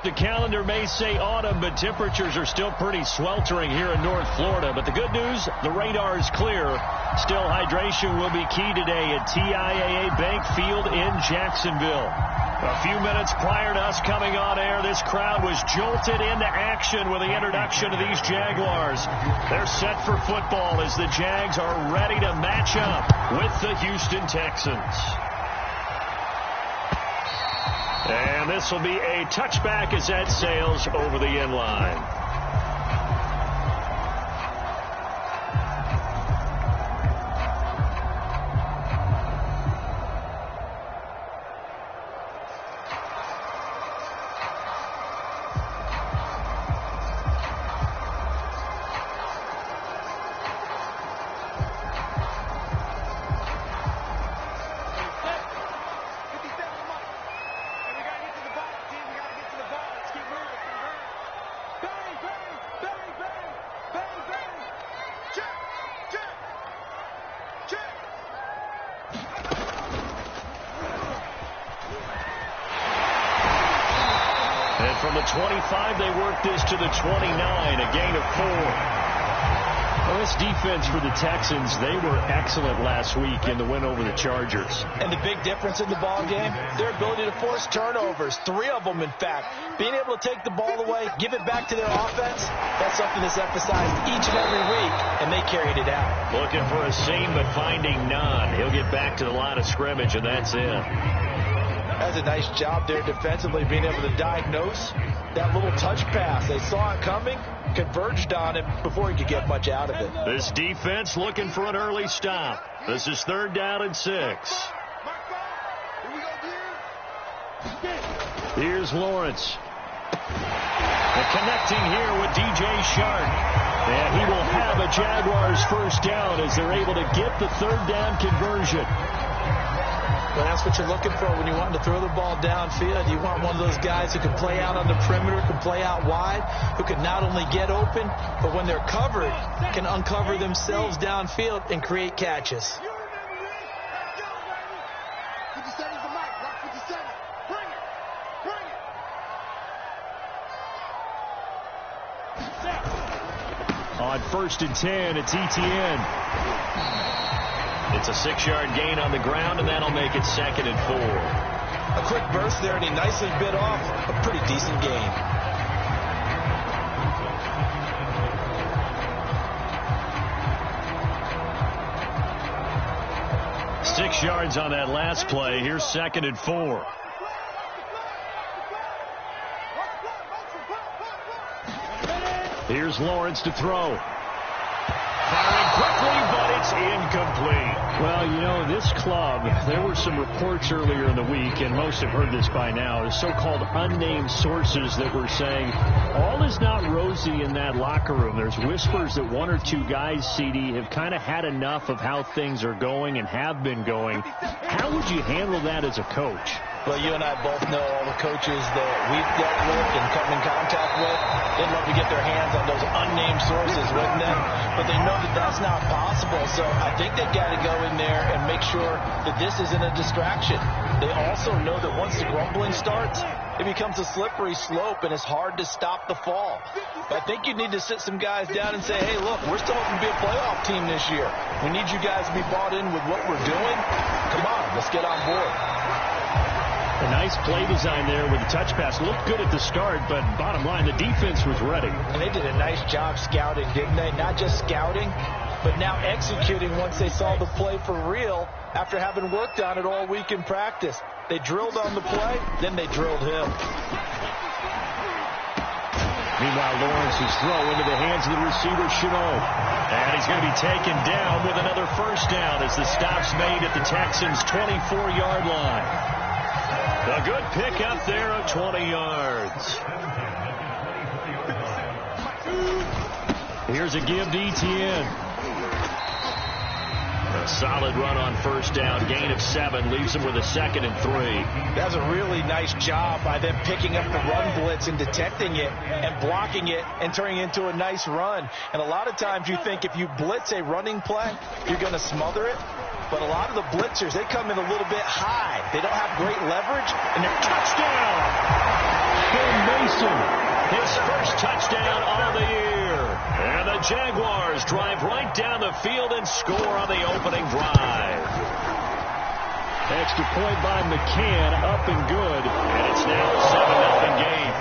The calendar may say autumn, but temperatures are still pretty sweltering here in North Florida. But the good news, the radar is clear. Still, hydration will be key today at TIAA Bank Field in Jacksonville. A few minutes prior to us coming on air, this crowd was jolted into action with the introduction of these Jaguars. They're set for football as the Jags are ready to match up with the Houston Texans. And this will be a touchback as that sails over the end line. From the 25, they worked this to the 29, a gain of 4. Well, this defense for the Texans, they were excellent last week in the win over the Chargers. And the big difference in the ball game, their ability to force turnovers, 3 of them, in fact. Being able to take the ball away, give it back to their offense, that's something that's emphasized each and every week, and they carried it out. Looking for a seam, but finding none. He'll get back to the line of scrimmage, and that's it. That's a nice job there defensively, being able to diagnose that little touch pass. They saw it coming, converged on it before he could get much out of it. This defense looking for an early stop. This is 3rd down and 6. Here's Lawrence. And connecting here with DJ Shark. And he will have a Jaguars first down as they're able to get the 3rd down conversion. Well, that's what you're looking for when you want to throw the ball downfield. You want one of those guys who can play out on the perimeter, can play out wide, who can not only get open, but when they're covered, can uncover themselves downfield and create catches. On 1st and 10, it's ETN. It's a 6-yard gain on the ground, and that'll make it 2nd and 4. A quick burst there, and he nicely bit off a pretty decent gain. Six yards on that last play. Here's 2nd and 4. Here's Lawrence to throw. Firing quickly, but it's incomplete. Well, you know, this club, there were some reports earlier in the week, and most have heard this by now, the so-called unnamed sources that were saying all is not rosy in that locker room. There's whispers that 1 or 2 guys, CD, have kind of had enough of how things are going and have been going. How would you handle that as a coach? Well, you and I both know all the coaches that we've dealt with and come in contact with. They'd love to get their hands on those unnamed sources, wouldn't they? But they know that that's not possible. So I think they've got to go in there and make sure that this isn't a distraction. They also know that once the grumbling starts, it becomes a slippery slope, and it's hard to stop the fall. But I think you need to sit some guys down and say, hey, look, we're still hoping to be a playoff team this year. We need you guys to be bought in with what we're doing. Come on, let's get on board. A nice play design there with the touch pass. Looked good at the start, but bottom line, the defense was ready. And they did a nice job scouting, didn't they? Not just scouting, but now executing once they saw the play for real after having worked on it all week in practice. They drilled on the play, then they drilled him. Meanwhile, Lawrence's throw into the hands of the receiver, Chenault. And he's going to be taken down with another first down as the stop's made at the Texans' 24-yard line. A good pick up there of 20 yards. Here's a give to ETN. A solid run on first down. Gain of 7 leaves him with a 2nd and 3. That's a really nice job by them picking up the run blitz and detecting it and blocking it and turning it into a nice run. And a lot of times you think if you blitz a running play, you're going to smother it. But a lot of the blitzers, they come in a little bit high. They don't have great leverage, and they're touchdown. for Mason. His first touchdown on the year. And the Jaguars drive right down the field and score on the opening drive. Extra point by McCann, up and good. And it's now a 7-0 game.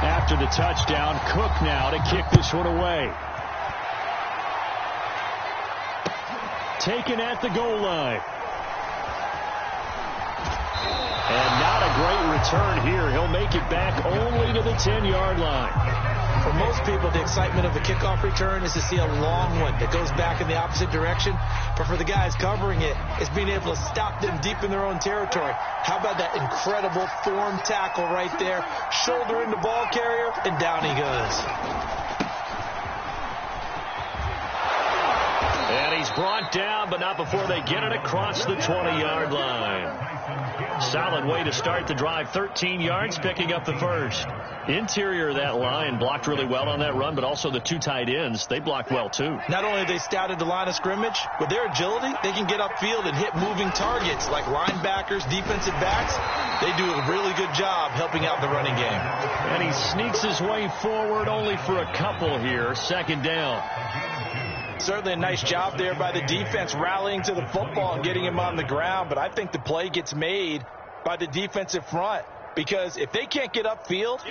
After the touchdown, Cook now to kick this one away. Taken at the goal line. And not a great return here. He'll make it back only to the 10-yard line. For most people, the excitement of the kickoff return is to see a long one that goes back in the opposite direction. But for the guys covering it, it's being able to stop them deep in their own territory. How about that incredible form tackle right there? Shoulder in the ball carrier, and down he goes. And he's brought down, but not before they get it across the 20-yard line. Solid way to start the drive. 13 yards, picking up the first. Interior of that line blocked really well on that run, but also the two tight ends, they blocked well too. Not only have they scouted the line of scrimmage, with their agility, they can get upfield and hit moving targets like linebackers, defensive backs. They do a really good job helping out the running game. And he sneaks his way forward only for a couple here. Second down. Certainly a nice job there by the defense rallying to the football and getting him on the ground, but I think the play gets made by the defensive front. Because if they can't get upfield,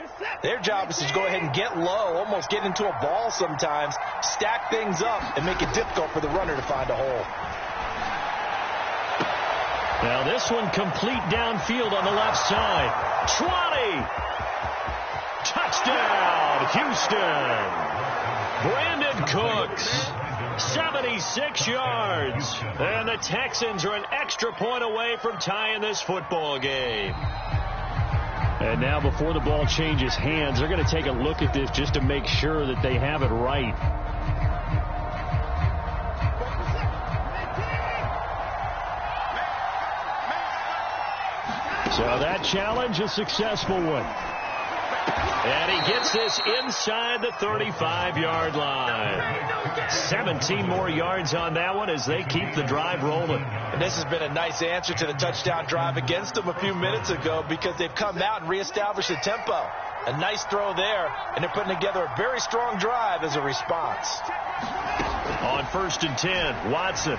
their job is to go ahead and get low, almost get into a ball sometimes, stack things up, and make it difficult for the runner to find a hole. Now this one complete downfield on the left side. 20! Touchdown, Houston! Brandon Cooks, 76 yards. And the Texans are an extra point away from tying this football game. And now before the ball changes hands, they're going to take a look at this just to make sure that they have it right. So that challenge, a successful one. And he gets this inside the 35-yard line. 17 more yards on that one as they keep the drive rolling. And this has been a nice answer to the touchdown drive against them a few minutes ago because they've come out and reestablished the tempo. A nice throw there, and they're putting together a very strong drive as a response. On 1st and 10, Watson.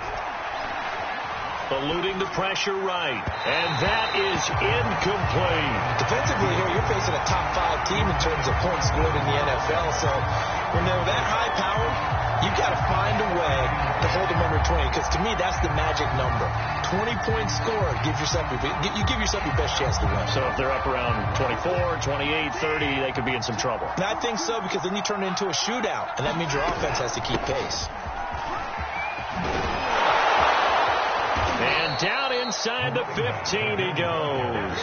Eluding the pressure right. And that is incomplete. Defensively here, you're facing a top 5 team in terms of points scored in the NFL. So when they're that high powered, you've got to find a way to hold them under 20. Because to me, that's the magic number. 20 points scored. You give yourself your best chance to win. So if they're up around 24, 28, 30, they could be in some trouble. And I think so because then you turn it into a shootout. And that means your offense has to keep pace. And down inside the 15 he goes.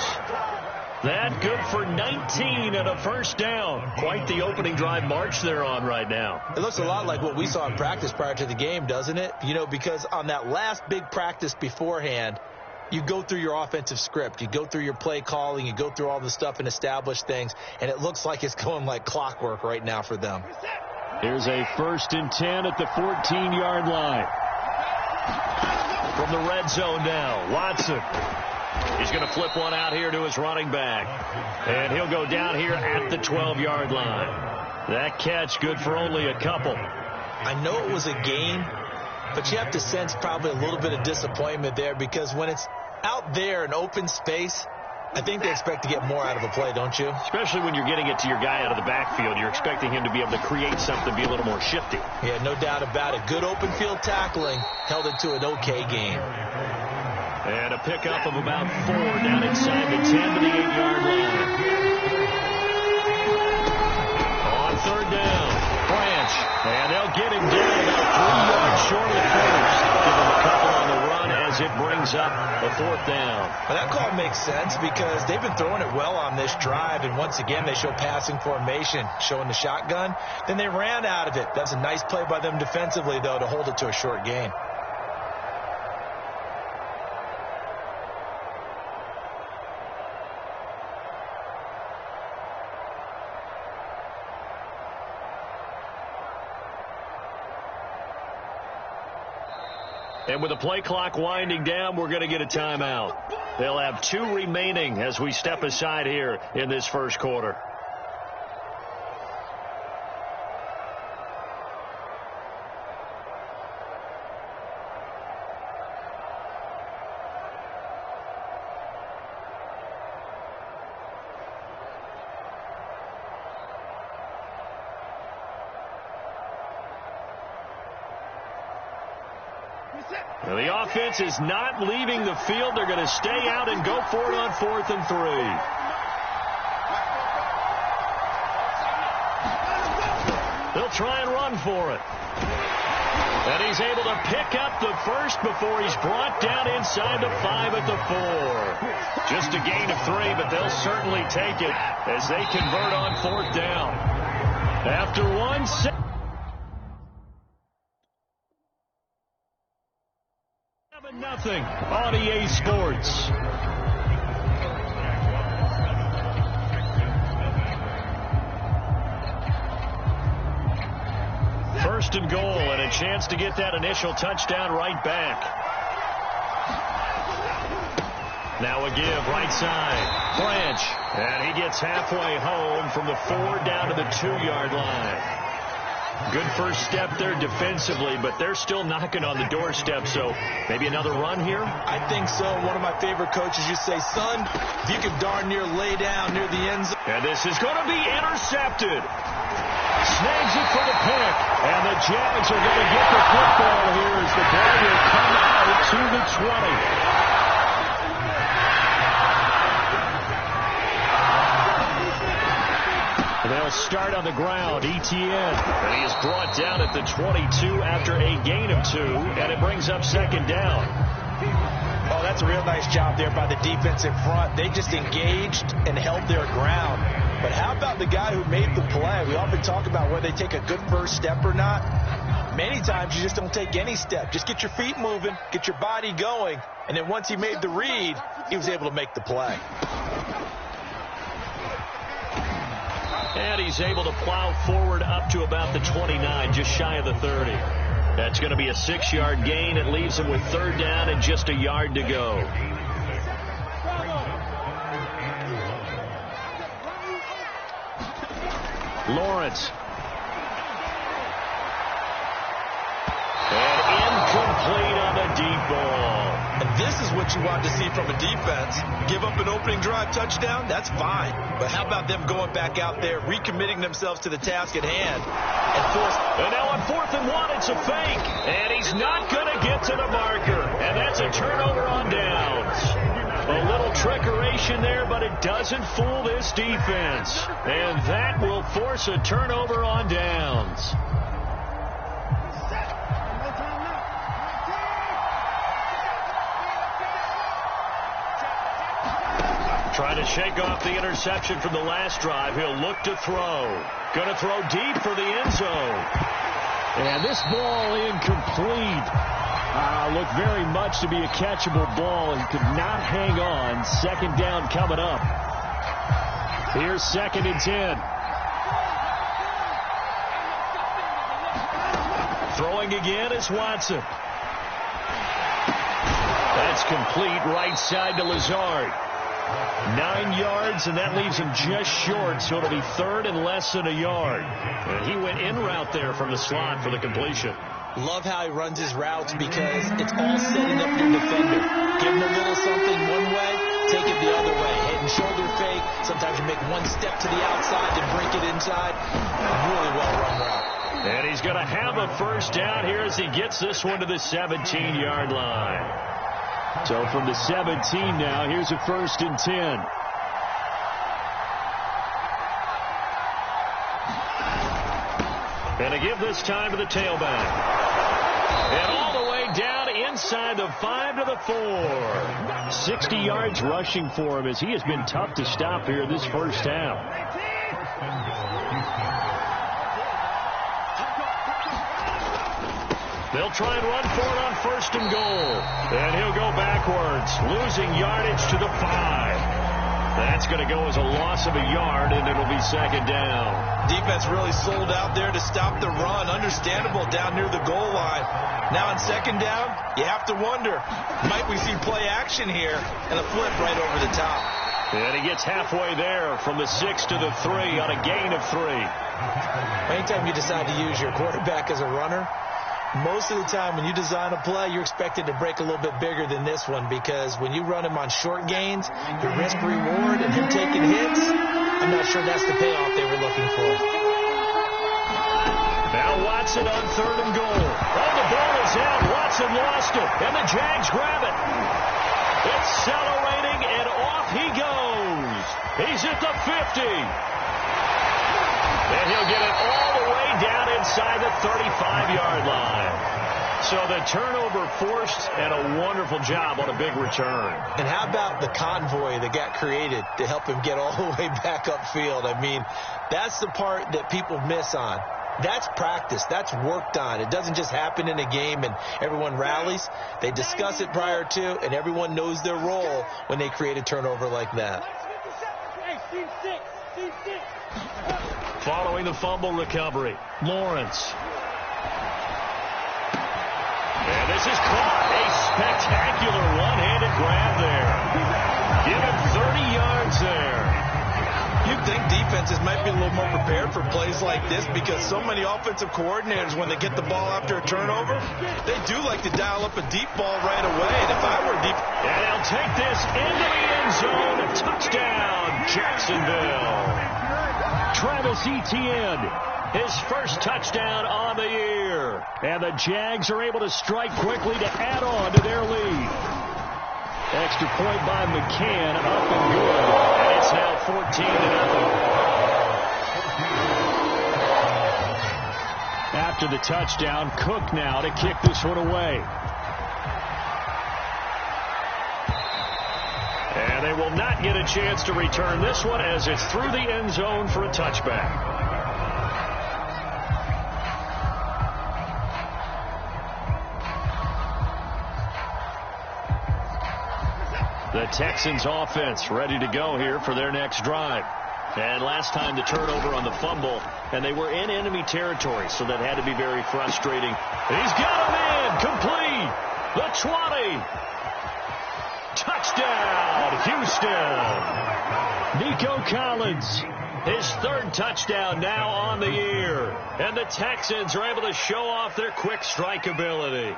That good for 19 and a first down. Quite the opening drive march they're on right now. It looks a lot like what we saw in practice prior to the game, doesn't it? You know, because on that last big practice beforehand, you go through your offensive script. You go through your play calling. You go through all the stuff and establish things. And it looks like it's going like clockwork right now for them. Here's a 1st and 10 at the 14-yard line. From the red zone now, Watson. He's going to flip one out here to his running back. And he'll go down here at the 12-yard line. That catch good for only a couple. I know it was a gain, but you have to sense probably a little bit of disappointment there because when it's out there in open space, I think they expect to get more out of a play, don't you? Especially when you're getting it to your guy out of the backfield. You're expecting him to be able to create something, be a little more shifty. Yeah, no doubt about it. Good open field tackling held it to an okay game. And a pickup of about 4 down inside the 10 to the 8-yard line. On 3rd down, Branch. And they'll get him down about 3 yards short of the first. Give him a couple on the run as it brings up a 4th down. Well, that call makes sense because they've been throwing it well on this drive. And once again, they show passing formation, showing the shotgun. Then they ran out of it. That's a nice play by them defensively, though, to hold it to a short gain. And with the play clock winding down, we're going to get a timeout. They'll have 2 remaining as we step aside here in this first quarter. Now the offense is not leaving the field. They're going to stay out and go for it on 4th and 3. They'll try and run for it. And he's able to pick up the first before he's brought down inside the 5 at the 4. Just a gain of 3, but they'll certainly take it as they convert on 4th down. After 1 set. 7-0 on EA Sports. First and goal, and a chance to get that initial touchdown right back. Now a give right side. Branch, and he gets halfway home from the 4 down to the 2-yard line. Good first step there defensively, but they're still knocking on the doorstep, so maybe another run here? I think so. One of my favorite coaches used to say, son, if you can darn near lay down near the end zone. And this is going to be intercepted. Snags it for the pick, and the Jags are going to get the football here as the ball will come out to the 20. They'll start on the ground. Etienne. And he is brought down at the 22 after a gain of 2, and it brings up 2nd down. Oh, that's a real nice job there by the defense in front. They just engaged and held their ground. But how about the guy who made the play? We often talk about whether they take a good first step or not. Many times you just don't take any step. Just get your feet moving, get your body going, and then once he made the read, he was able to make the play. And he's able to plow forward up to about the 29, just shy of the 30. That's going to be a 6-yard gain. It leaves him with 3rd down and just a yard to go. Lawrence. And incomplete on the deep ball. And this is what you want to see from a defense. Give up an opening drive touchdown, that's fine. But how about them going back out there, recommitting themselves to the task at hand? And now on 4th and 1, it's a fake. And he's not going to get to the marker. And that's a turnover on downs. A little trickeration there, but it doesn't fool this defense. And that will force a turnover on downs. Trying to shake off the interception from the last drive. He'll look to throw. Going to throw deep for the end zone. And this ball incomplete. Looked very much to be a catchable ball. He could not hang on. 2nd down coming up. Here's 2nd and 10. Throwing again is Watson. That's complete right side to Lazard. 9 yards, and that leaves him just short, so it'll be 3rd and less than a yard. And he went in route there from the slot for the completion. Love how he runs his routes because it's all setting up your defender. Give him a little something one way, take it the other way. Head and shoulder fake. Sometimes you make one step to the outside and break it inside. Really well run route. And he's going to have a 1st down here as he gets this one to the 17-yard line. So from the 17 now, here's a 1st and 10. And a give this time to the tailback. And all the way down inside the 5 to the 4. 60 yards rushing for him as he has been tough to stop here this first half. They'll try and run for it on 1st and goal. And he'll go backwards, losing yardage to the 5. That's going to go as a loss of a yard, and it'll be second down. Defense really sold out there to stop the run. Understandable down near the goal line. Now on second down, you have to wonder, might we see play action here and a flip right over the top? And he gets halfway there from the 6 to the 3 on a gain of 3. Anytime you decide to use your quarterback as a runner, most of the time when you design a play, you're expected to break a little bit bigger than this one, because when you run him on short gains, your risk reward and him taking hits, I'm not sure that's the payoff they were looking for. Now Watson on 3rd and goal. Oh, the ball is out. Watson lost it, and the Jags grab it. Accelerating, and off he goes. He's at the 50. And he'll get it all the way down inside the 35-yard line. So the turnover forced, and a wonderful job on a big return. And how about the convoy that got created to help him get all the way back upfield? I mean, that's the part that people miss on. That's practice. That's worked on. It doesn't just happen in a game and everyone rallies. They discuss it prior to, and everyone knows their role when they create a turnover like that. Following the fumble recovery, Lawrence. And this is caught. A spectacular one-handed grab there. Give him 30 yards there. You'd think defenses might be a little more prepared for plays like this, because so many offensive coordinators, when they get the ball after a turnover, they do like to dial up a deep ball right away. And if I were deep... And they'll take this into the end zone. Touchdown, Jacksonville. Travis Etienne, his first touchdown on the year. And the Jags are able to strike quickly to add on to their lead. Extra point by McCann, up and good. And it's now 14-0. After the touchdown, Cook now to kick this one away. And they will not get a chance to return this one, as it's through the end zone for a touchback. The Texans offense ready to go here for their next drive. And last time the turnover on the fumble, and they were in enemy territory, so that had to be very frustrating. He's got him in, complete, the 20. Touchdown, Houston. Nico Collins, his 3rd touchdown now on the year. And the Texans are able to show off their quick strike ability.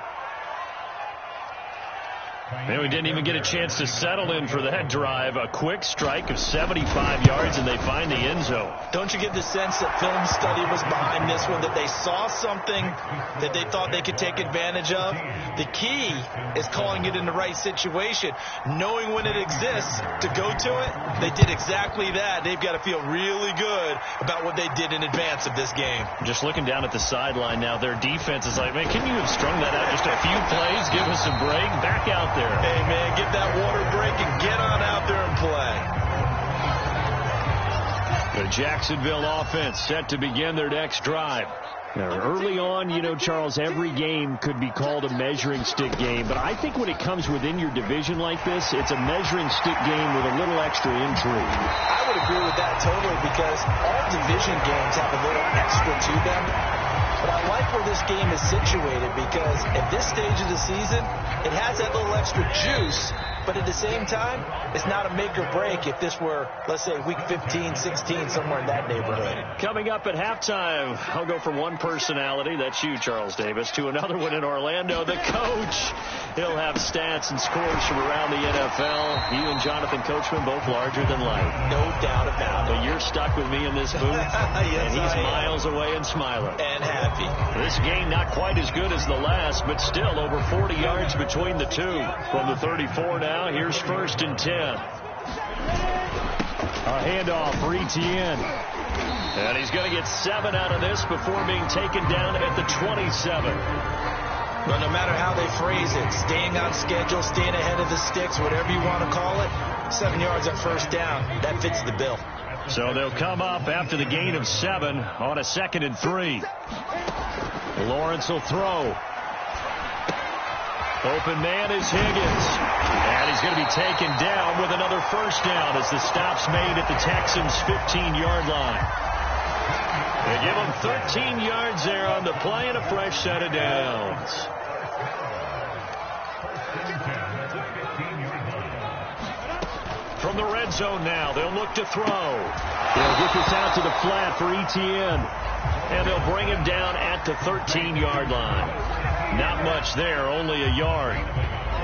And we didn't even get a chance to settle in for that drive. A quick strike of 75 yards, and they find the end zone. Don't you get the sense that film study was behind this one, that they saw something that they thought they could take advantage of? The key is calling it in the right situation, knowing when it exists to go to it. They did exactly that. They've got to feel really good about what they did in advance of this game. Just looking down at the sideline now, their defense is like, man, can you have strung that out just a few plays? Give us a break. Back out there. Hey, man, get that water break and get on out there and play. The Jacksonville offense set to begin their next drive. Now, early on, you know, Charles, every game could be called a measuring stick game. But I think when it comes within your division like this, it's a measuring stick game with a little extra intrigue. I would agree with that totally, because all division games have a little extra to them. But I like where this game is situated, because at this stage of the season, it has that little extra juice. But at the same time, it's not a make or break if this were, let's say, week 15, 16, somewhere in that neighborhood. Coming up at halftime, I'll go from one personality, that's you, Charles Davis, to another one in Orlando, the coach. He'll have stats and scores from around the NFL. He and Jonathan Coachman, both larger than life. No doubt about it. But you're stuck with me in this booth, yes, and he's miles away and smiling. And happy. This game not quite as good as the last, but still over 40 yards between the two. From the 34 now. Here's 1st and 10. A handoff for Etienne. And he's going to get 7 out of this before being taken down at the 27. But no matter how they phrase it, staying on schedule, staying ahead of the sticks, whatever you want to call it, 7 yards on 1st down, that fits the bill. So they'll come up after the gain of 7 on a 2nd and 3. Lawrence will throw. Open man is Higgins. And he's going to be be taken down with another first down as the stop's made at the Texans' 15-yard line. They give them 13 yards there on the play and a fresh set of downs. From the red zone now, they'll look to throw. They'll get this out to the flat for Etienne. And they'll bring him down at the 13-yard line. Not much there, only a yard.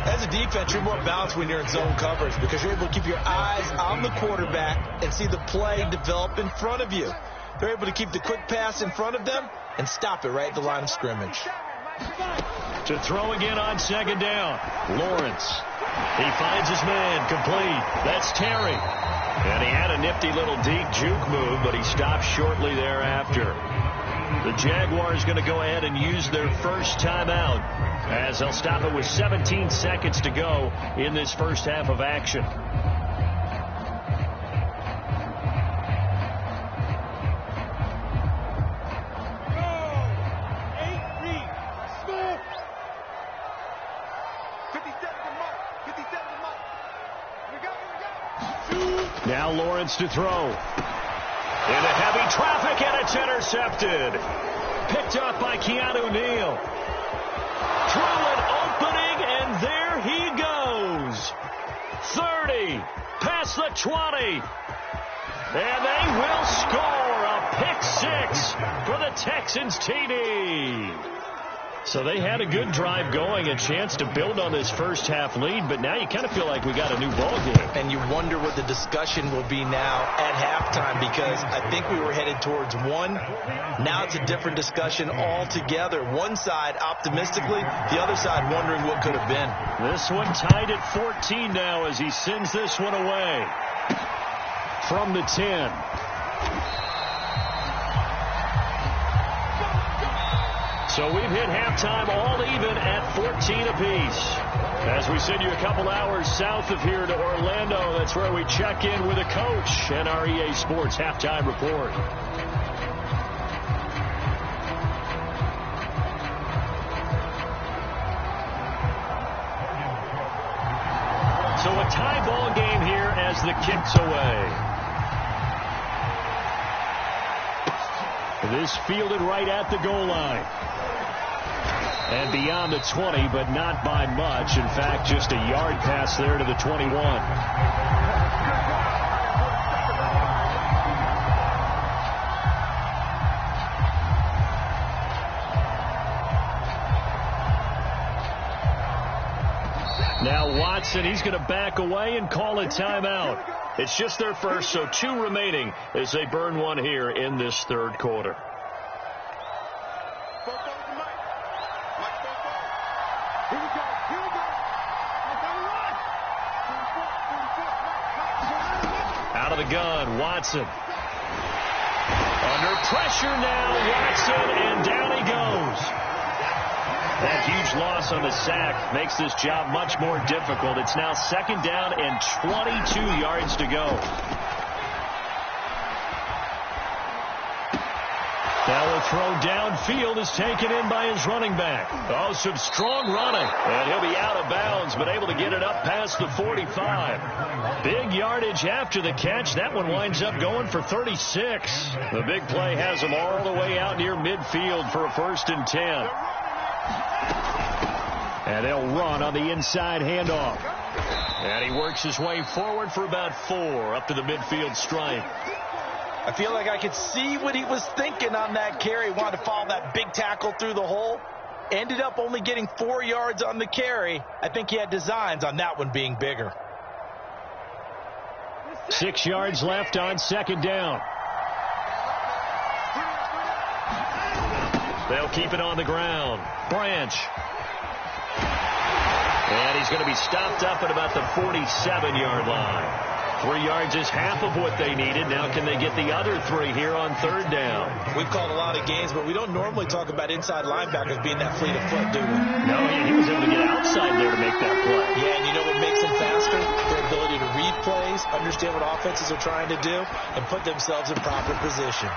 As a defense, you're more balanced when you're in zone coverage because you're able to keep your eyes on the quarterback and see the play develop in front of you. They're able to keep the quick pass in front of them and stop it right at the line of scrimmage. To throw again on second down, Lawrence. He finds his man, complete. That's Terry. And he had a nifty little deep juke move, but he stopped shortly thereafter. The Jaguars going to go ahead and use their first timeout as they'll stop it with 17 seconds to go in this first half of action. Now Lawrence to throw. Into heavy traffic, and it's intercepted. Picked up by Keanu Neal. Through an opening, and there he goes. 30, past the 20. And they will score a pick six for the Texans TD. So they had a good drive going, a chance to build on this first half lead, but now you kind of feel like we got a new ball game. And you wonder what the discussion will be now at halftime because I think we were headed towards one. Now it's a different discussion altogether. One side optimistically, the other side wondering what could have been. This one tied at 14 now as he sends this one away from the 10. So we've hit halftime all even at 14 apiece. As we send you a couple hours south of here to Orlando, that's where we check in with a coach and our EA Sports halftime report. So a tie ball game here as the kick's away. This fielded right at the goal line. And beyond the 20, but not by much. In fact, just a yard pass there to the 21. Now Watson, he's going to back away and call a timeout. It's just their first, so 2 remaining as they burn one here in this third quarter. Out of the gun, Watson. Under pressure now, Watson, and down he goes. That huge loss on the sack makes this job much more difficult. It's now second down and 22 yards to go. Now a throw downfield is taken in by his running back. Oh, some strong running. And he'll be out of bounds, but able to get it up past the 45. Big yardage after the catch. That one winds up going for 36. The big play has him all the way out near midfield for a 1st and 10. And they'll run on the inside handoff. And he works his way forward for about 4 up to the midfield stripe. I feel like I could see what he was thinking on that carry. He wanted to follow that big tackle through the hole. Ended up only getting 4 yards on the carry. I think he had designs on that one being bigger. 6 yards left on second down. They'll keep it on the ground. Branch. And he's going to be stopped up at about the 47-yard line. 3 yards is half of what they needed. Now can they get the other 3 here on third down? We've called a lot of games, but we don't normally talk about inside linebackers being that fleet of foot, do we? No, he was able to get outside there to make that play. Yeah, and you know what makes them faster? Their ability to read plays, understand what offenses are trying to do, and put themselves in proper position.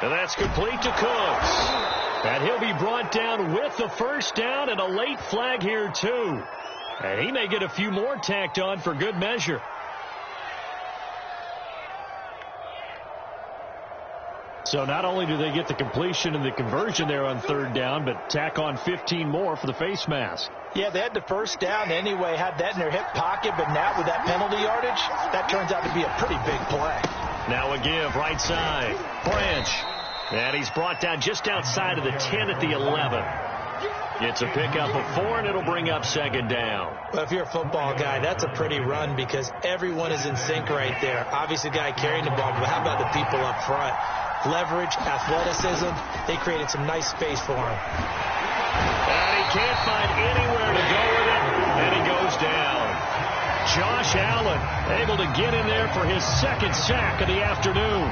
And that's complete to Cooks. And he'll be brought down with the first down and a late flag here, too. And he may get a few more tacked on for good measure. So not only do they get the completion and the conversion there on third down, but tack on 15 more for the face mask. Yeah, they had the first down anyway, had that in their hip pocket, but now with that penalty yardage, that turns out to be a pretty big play. Now a give, right side. Branch. And he's brought down just outside of the 10 at the 11. It's a pickup of 4, and it'll bring up second down. Well, if you're a football guy, that's a pretty run because everyone is in sync right there. Obviously, the guy carrying the ball, but how about the people up front? Leverage, athleticism, they created some nice space for him. And he can't find anywhere to go with it, and he goes down. Josh Allen able to get in there for his second sack of the afternoon.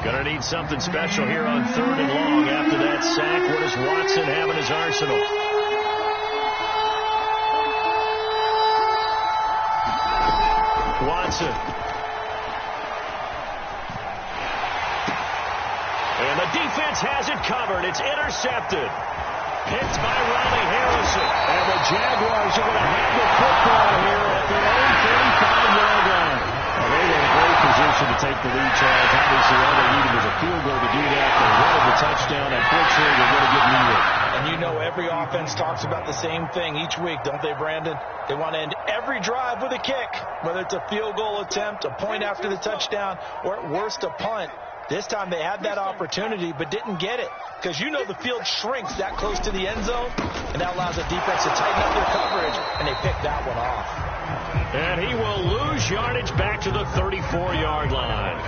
Going to need something special here on third and long after that sack. What does Watson have in his arsenal? Watson. And the defense has it covered. It's intercepted. Picked by Ronnie Harrison. And the Jaguars are going to have the football here at their own 35-yard line. Well, they were in a great position to take the lead charge. Obviously, all they needed was a field goal to do that. They wanted the touchdown. Unfortunately, they're going to get needed. And you know every offense talks about the same thing each week, don't they, Brandon? They want to end every drive with a kick, whether it's a field goal attempt, a point after the touchdown, or at worst a punt. This time they had that opportunity but didn't get it because you know the field shrinks that close to the end zone, and that allows the defense to tighten up their coverage, and they picked that one off. And he will lose yardage back to the 34-yard line.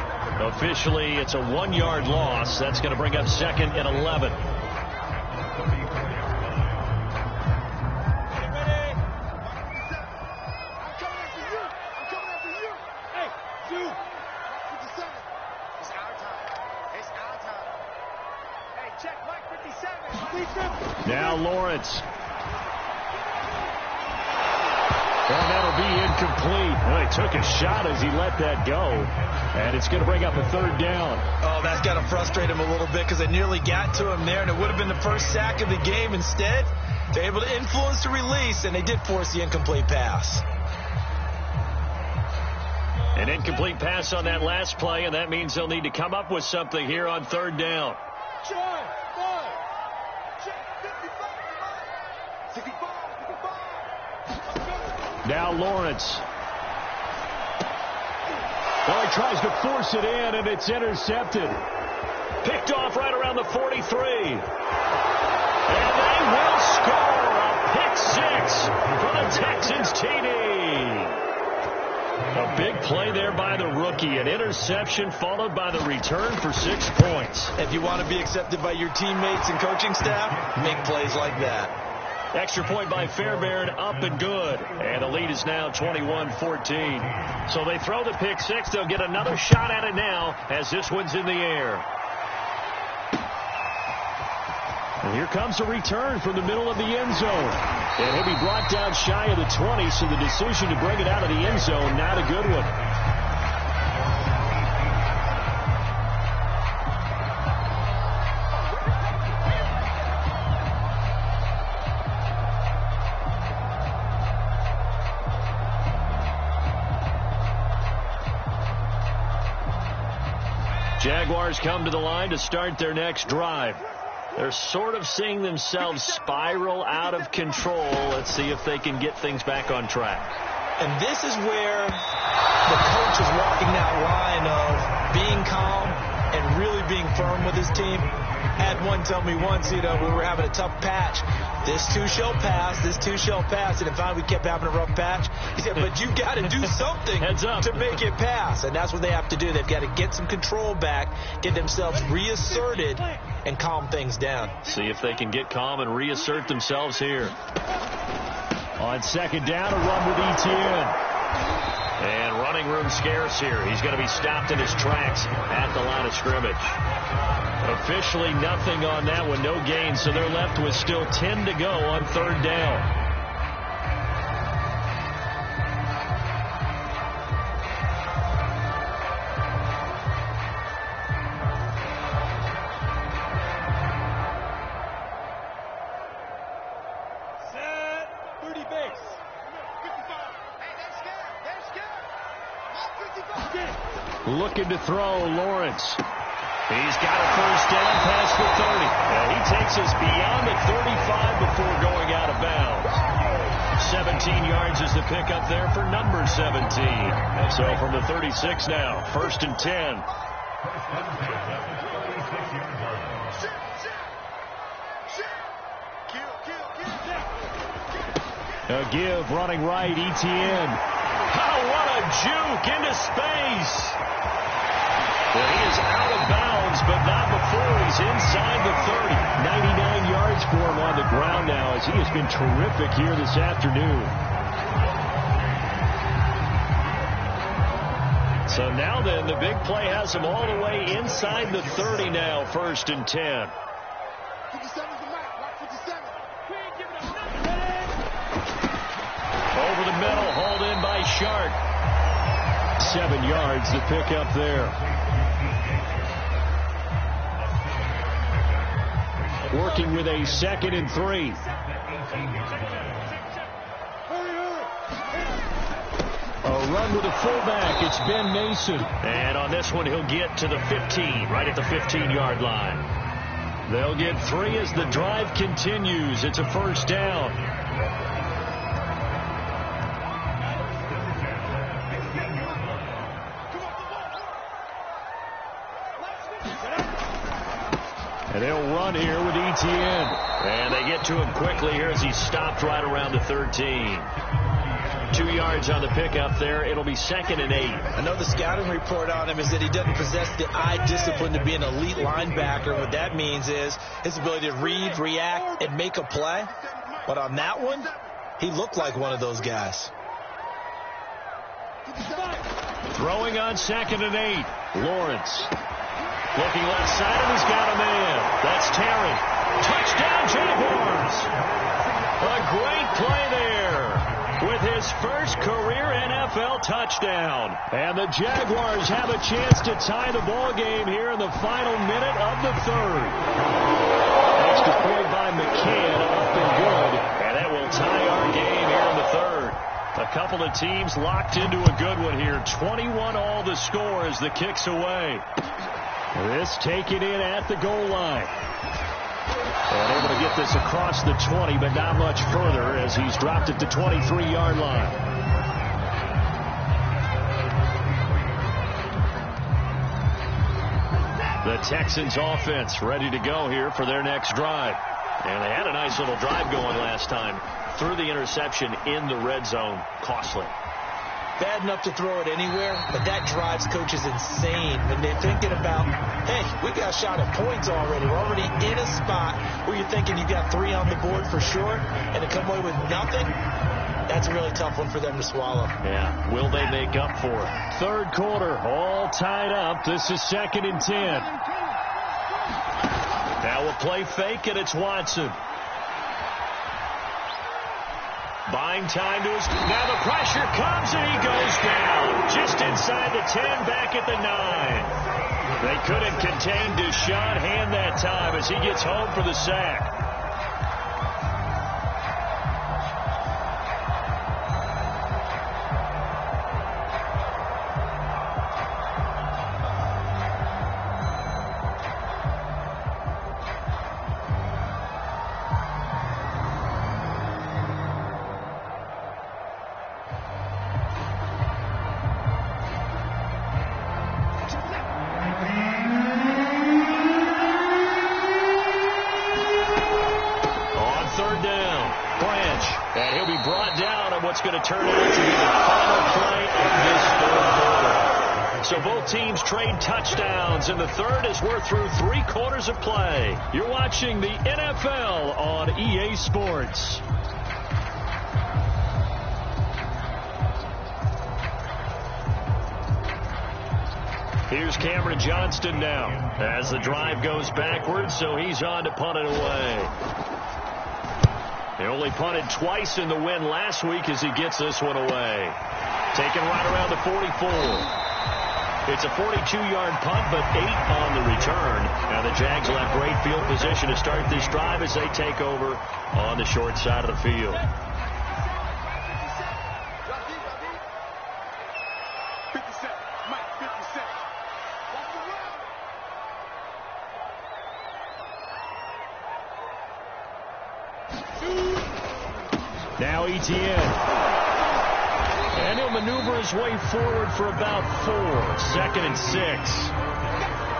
Officially, it's a 1-yard loss. That's going to bring up second and 11. Now Lawrence. And that'll be incomplete. Well, he took a shot as he let that go. And it's going to bring up a third down. Oh, that's got to frustrate him a little bit because they nearly got to him there, and it would have been the first sack of the game. Instead, they're able to influence the release, and they did force the incomplete pass. An incomplete pass on that last play, and that means they'll need to come up with something here on third down. Now Lawrence. Well, he tries to force it in, and it's intercepted. Picked off right around the 43. And they will score a pick six for the Texans TD. A big play there by the rookie. An interception followed by the return for 6 points. If you want to be accepted by your teammates and coaching staff, make plays like that. Extra point by Fairbairn, up and good. And the lead is now 21-14. So they throw the pick six. They'll get another shot at it now as this one's in the air. And here comes a return from the middle of the end zone. And he'll be brought down shy of the 20, so the decision to bring it out of the end zone, not a good one. Jaguars come to the line to start their next drive. They're sort of seeing themselves spiral out of control. Let's see if they can get things back on track. And this is where the coach is walking that line of being calm and really being firm with his team. Had one tell me once, we were having a tough patch. This too shall pass, this too shall pass. And finally we kept having a rough patch. He said, but you got to do something to make it pass. And that's what they have to do. They've got to get some control back, get themselves reasserted, and calm things down. See if they can get calm and reassert themselves here. On second down, a run with Etienne. And running room scarce here. He's going to be stopped in his tracks at the line of scrimmage. Officially nothing on that one, no gain, so they're left with still 10 to go on third down. Looking to throw, Lawrence. He's got a first down past the 30. He takes us beyond the 35 before going out of bounds. 17 yards is the pickup there for number 17. So from the 36 now, 1st and 10. A give running right, Etienne. Oh, what a juke into space. Well, he is out of bounds, but not before he's inside the 30. 99 yards for him on the ground now, as he has been terrific here this afternoon. So now then, the big play has him all the way inside the 30 now, 1st and 10. Over the middle, hauled in by Sharp. 7 yards to pick up there. Working with a 2nd and 3. A run with a fullback. It's Ben Mason. And on this one, he'll get to the 15, right at the 15-yard line. They'll get 3 as the drive continues. It's a first down. And they'll run here with Etienne. And they get to him quickly here as he stopped right around the 13. 2 yards on the pickup there. It'll be 2nd and 8. I know the scouting report on him is that he doesn't possess the eye discipline to be an elite linebacker. What that means is his ability to read, react, and make a play. But on that one, he looked like one of those guys. Throwing on 2nd and 8. Lawrence. Looking left side, and he's got a man. That's Terry. Touchdown, Jaguars. A great play there with his first career NFL touchdown. And the Jaguars have a chance to tie the ball game here in the final minute of the 3rd. Extra point by McCann, up and good. And that will tie our game here in the 3rd. A couple of teams locked into a good one here. 21 all the score as the kick's away. This taken in at the goal line. And able to get this across the 20, but not much further as he's dropped it to 23-yard line. The Texans offense ready to go here for their next drive. And they had a nice little drive going last time. Threw the interception in the red zone. Costly. Bad enough to throw it anywhere, but that drives coaches insane when they're thinking about, hey, we got a shot at points already. We're already in a spot where you're thinking you got 3 on the board for sure, and to come away with nothing, that's a really tough one for them to swallow. Yeah, will they make up for it? 3rd quarter, all tied up. This is 2nd and 10. Now we'll play fake, and it's Watson. Buying time to his... Now the pressure comes, and he goes down. Just inside the 10, back at the 9. They couldn't contain Deshaun Hand that time as he gets home for the sack. What's going to turn out to be the final play of this 3rd quarter. So both teams trade touchdowns, and the 3rd as we're through 3 quarters of play. You're watching the NFL on EA Sports. Here's Cameron Johnston now as the drive goes backwards, so he's on to punt it away. They only punted twice in the win last week as he gets this one away. Taken right around the 44. It's a 42-yard punt, but 8 on the return. Now the Jags will have great field position to start this drive as they take over on the short side of the field. Now Etienne. And he'll maneuver his way forward for about 4. 2nd and 6.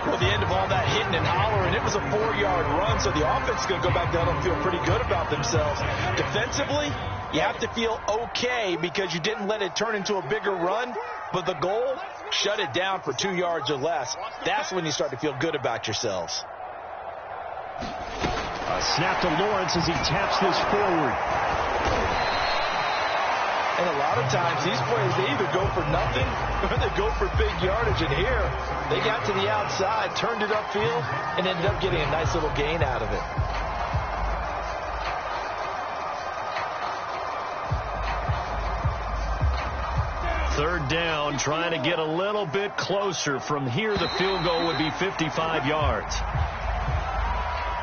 Well, the end of all that hitting and hollering, it was a 4-yard run, so the offense is going to go back down and feel pretty good about themselves. Defensively, you have to feel okay because you didn't let it turn into a bigger run, but the goal, shut it down for 2 yards or less. That's when you start to feel good about yourselves. A snap to Lawrence as he taps this forward. And a lot of times, these plays, they either go for nothing or they go for big yardage. And here, they got to the outside, turned it upfield, and ended up getting a nice little gain out of it. Third down, trying to get a little bit closer. From here, the field goal would be 55 yards.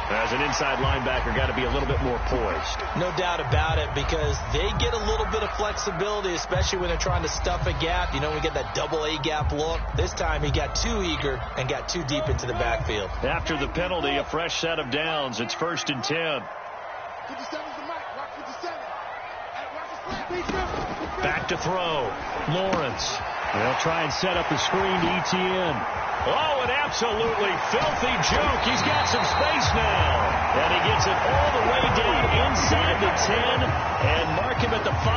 As an inside linebacker, got to be a little bit more poised. No doubt about it, because they get a little bit of flexibility, especially when they're trying to stuff a gap. You know, we get that double A gap look. This time he got too eager and got too deep into the backfield. After the penalty, a fresh set of downs. It's 1st and 10. Back to throw. Lawrence. They'll try and set up a screen to Etienne. Oh, an absolutely filthy juke. He's got some space now. And he gets it all the way down inside the 10 and mark him at the 5.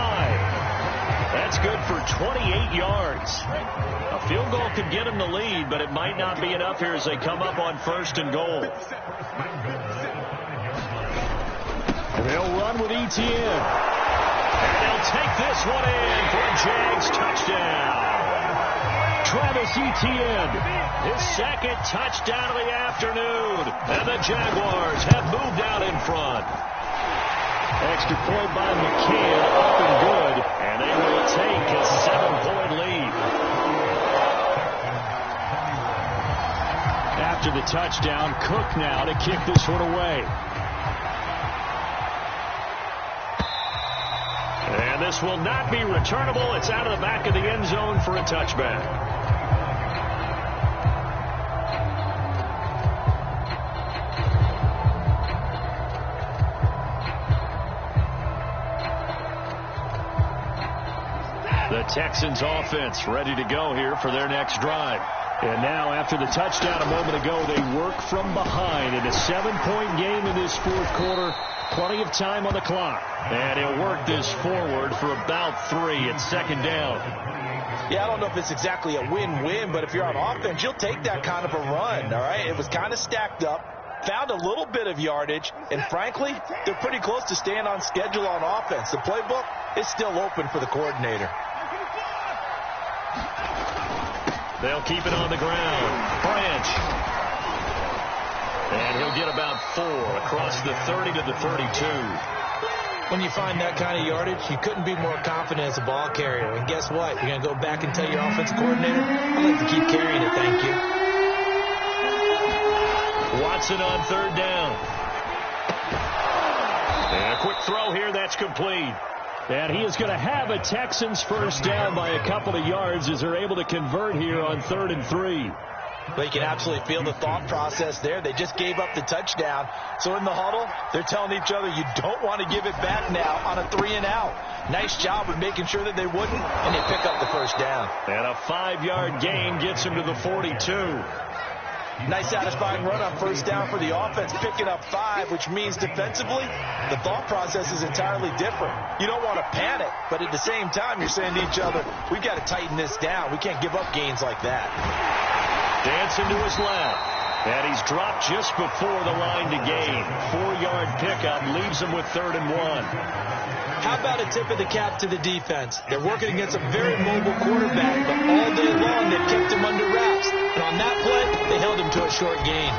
That's good for 28 yards. A field goal could get him the lead, but it might not be enough here as they come up on 1st and goal. And they'll run with Etienne. And they'll take this one in for a Jags touchdown. Travis Etienne, his 2nd touchdown of the afternoon. And the Jaguars have moved out in front. Extra point by McCann, up and good. And they will take a 7-point lead. After the touchdown, Cook now to kick this one away. And this will not be returnable. It's out of the back of the end zone for a touchback. The Texans offense ready to go here for their next drive. And now after the touchdown a moment ago, they work from behind in a 7-point game in this 4th quarter. Plenty of time on the clock. And he'll work this forward for about 3. It's 2nd down. Yeah, I don't know if it's exactly a win-win, but if you're on offense, you'll take that kind of a run, all right? It was kind of stacked up, found a little bit of yardage, and frankly, they're pretty close to staying on schedule on offense. The playbook is still open for the coordinator. They'll keep it on the ground. Branch. And he'll get about 4 across the 30 to the 32. When you find that kind of yardage, you couldn't be more confident as a ball carrier. And guess what? You're going to go back and tell your offensive coordinator, I'd like to keep carrying it, thank you. Watson on 3rd down. And a quick throw here, that's complete. And he is going to have a Texans 1st down by a couple of yards as they're able to convert here on 3rd and 3. But you can absolutely feel the thought process there. They just gave up the touchdown. So in the huddle, they're telling each other, you don't want to give it back now on a 3-and-out. Nice job of making sure that they wouldn't, and they pick up the 1st down. And a 5-yard gain gets him to the 42. Nice satisfying run on 1st down for the offense, picking up 5, which means defensively, the thought process is entirely different. You don't want to panic, but at the same time, you're saying to each other, we've got to tighten this down. We can't give up gains like that. Dancing to his left. And he's dropped just before the line to gain. 4-yard pickup leaves him with 3rd and 1. How about a tip of the cap to the defense? They're working against a very mobile quarterback, but all day long they've kept him under wraps. And on that play, they held him to a short gain.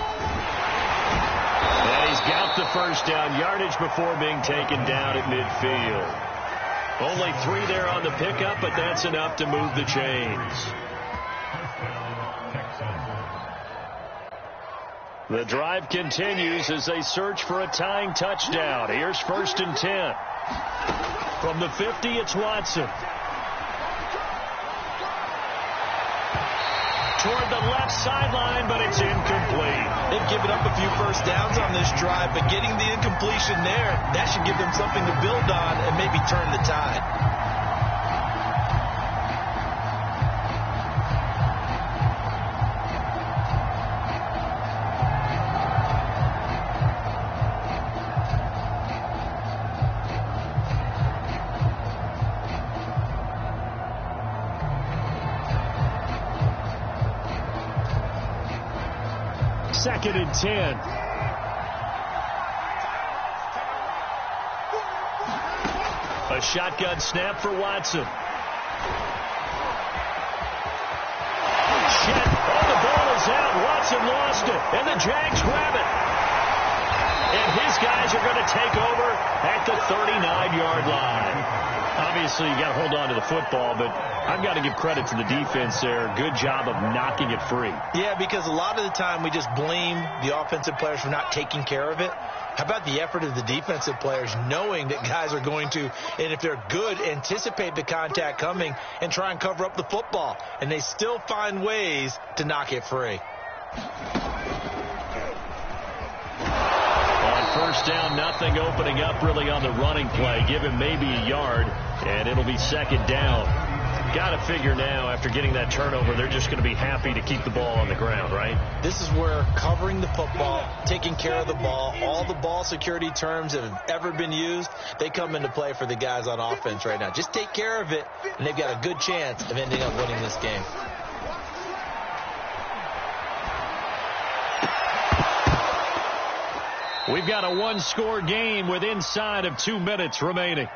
And he's got the 1st down yardage before being taken down at midfield. Only 3 there on the pickup, but that's enough to move the chains. The drive continues as they search for a tying touchdown. Here's 1st and 10. From the 50, it's Watson. Toward the left. left sideline, but it's incomplete. They've given up a few first downs on this drive, but getting the incompletion there, that should give them something to build on and maybe turn the tide. Second and 10. A shotgun snap for Watson. Shit. Oh, the ball is out. Watson lost it. And the Jags grab it. And his guys are going to take over at the 39-yard line. Obviously, you got to hold on to the football, but I've got to give credit to the defense there. Good job of knocking it free. Yeah, because a lot of the time we just blame the offensive players for not taking care of it. How about the effort of the defensive players knowing that guys are going to, and if they're good, anticipate the contact coming and try and cover up the football. And they still find ways to knock it free. First down, nothing opening up really on the running play. Give him maybe a yard, and it'll be second down. Got to figure now, after getting that turnover, they're just going to be happy to keep the ball on the ground, right? This is where covering the football, taking care of the ball, all the ball security terms that have ever been used, they come into play for the guys on offense right now. Just take care of it, and they've got a good chance of ending up winning this game. We've got a one-score game with inside of 2 minutes remaining.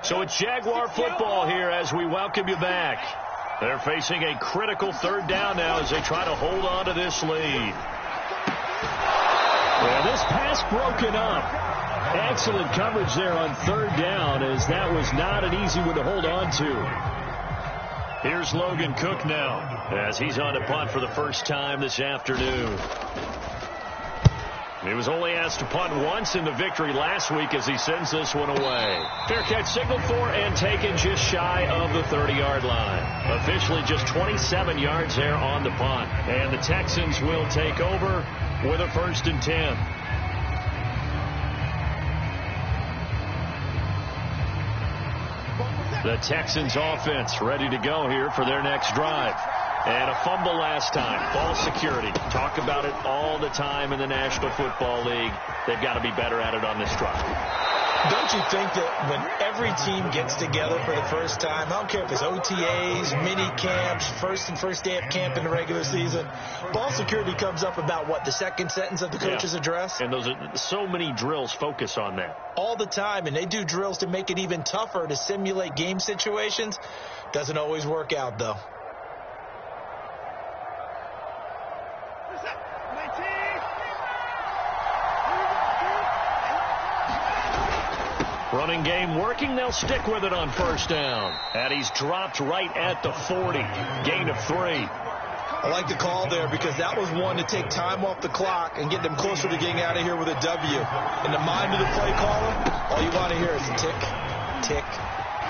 So it's Jaguar football here as we welcome you back. They're facing a critical third down now as they try to hold on to this lead. Well, this pass broken up. Excellent coverage there on third down, as that was not an easy one to hold on to. Here's Logan Cook now as he's on to punt for the first time this afternoon. He was only asked to punt once in the victory last week as he sends this one away. Fair catch signaled for and taken just shy of the 30-yard line. Officially just 27 yards there on the punt. And the Texans will take over with a 1st and 10. The Texans offense ready to go here for their next drive. And a fumble last time. Ball security. Talk about it all the time in the National Football League. They've got to be better at it on this drive. Don't you think that when every team gets together for the first time, I don't care if it's OTAs, mini camps, first day of camp in the regular season, ball security comes up about what, the second sentence of the coach's address? And those are so many drills focus on that. All the time, and they do drills to make it even tougher to simulate game situations. Doesn't always work out, though. Running game working. They'll stick with it on first down. And he's dropped right at the 40. Gain of 3. I like the call there because that was one to take time off the clock and get them closer to getting out of here with a W. In the mind of the play caller, all you want to hear is tick, tick,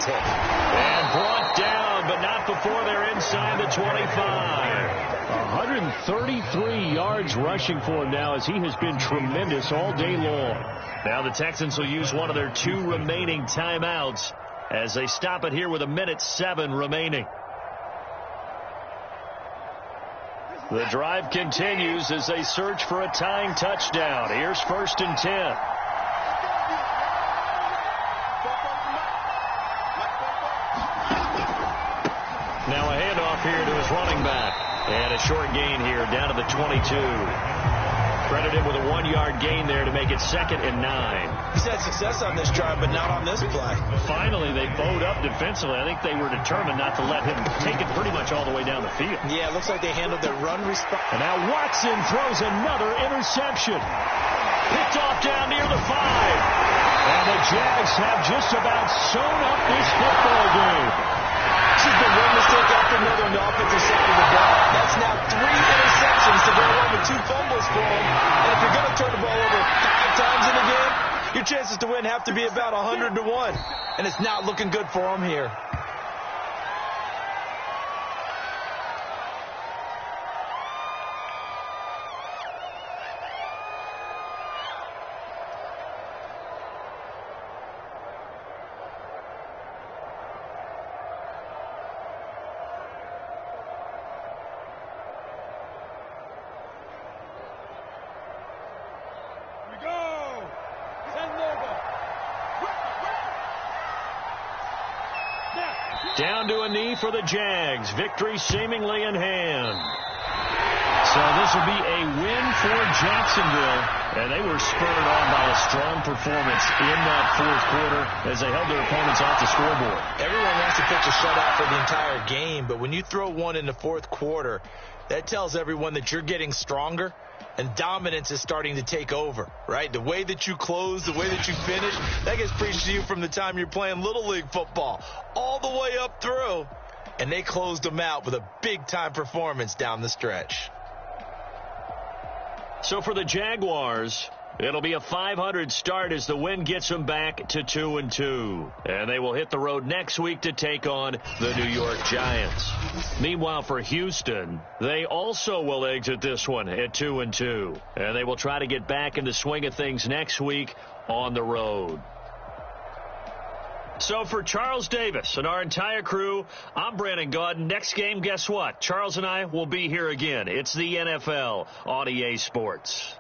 tick. And brought down, but not before they're inside the 25. 133 yards rushing for him now, as he has been tremendous all day long. Now the Texans will use one of their 2 remaining timeouts as they stop it here with 1:07 remaining. The drive continues as they search for a tying touchdown. Here's 1st and 10. Now a handoff here to his running back. And a short gain here down to the 22. Credit him with a 1-yard gain there to make it 2nd and 9. He's had success on this drive, but not on this play. Finally, they bowed up defensively. I think they were determined not to let him take it pretty much much all the way down the field. Yeah, it looks like they handled their run response. And now Watson throws another interception. Picked off down near the 5. And the Jags have just about sewn up this football game. This has been one mistake after another on the offensive side of the ball. That's now 3 interceptions to go along with 2 fumbles for them. And if you're going to turn the ball over 5 times in a game, your chances to win have to be about 100 to 1. And it's not looking good for them here. Down to a knee for the Jags. Victory seemingly in hand. So this will be a win for Jacksonville. And they were spurred on by a strong performance in that fourth quarter as they held their opponents off the scoreboard. Everyone wants to pitch a shutout for the entire game, but when you throw one in the fourth quarter, that tells everyone that you're getting stronger and dominance is starting to take over, right? The way that you close, the way that you finish, that gets preached to you from the time you're playing Little League football all the way up through. And they closed them out with a big-time performance down the stretch. So for the Jaguars, it'll be a 500 start as the win gets them back to 2-2. And they will hit the road next week to take on the New York Giants. Meanwhile, for Houston, they also will exit this one at 2-2. And they will try to get back in the swing of things next week on the road. So for Charles Davis and our entire crew, I'm Brandon Gaudin. Next game, guess what? Charles and I will be here again. It's the NFL on EA Sports.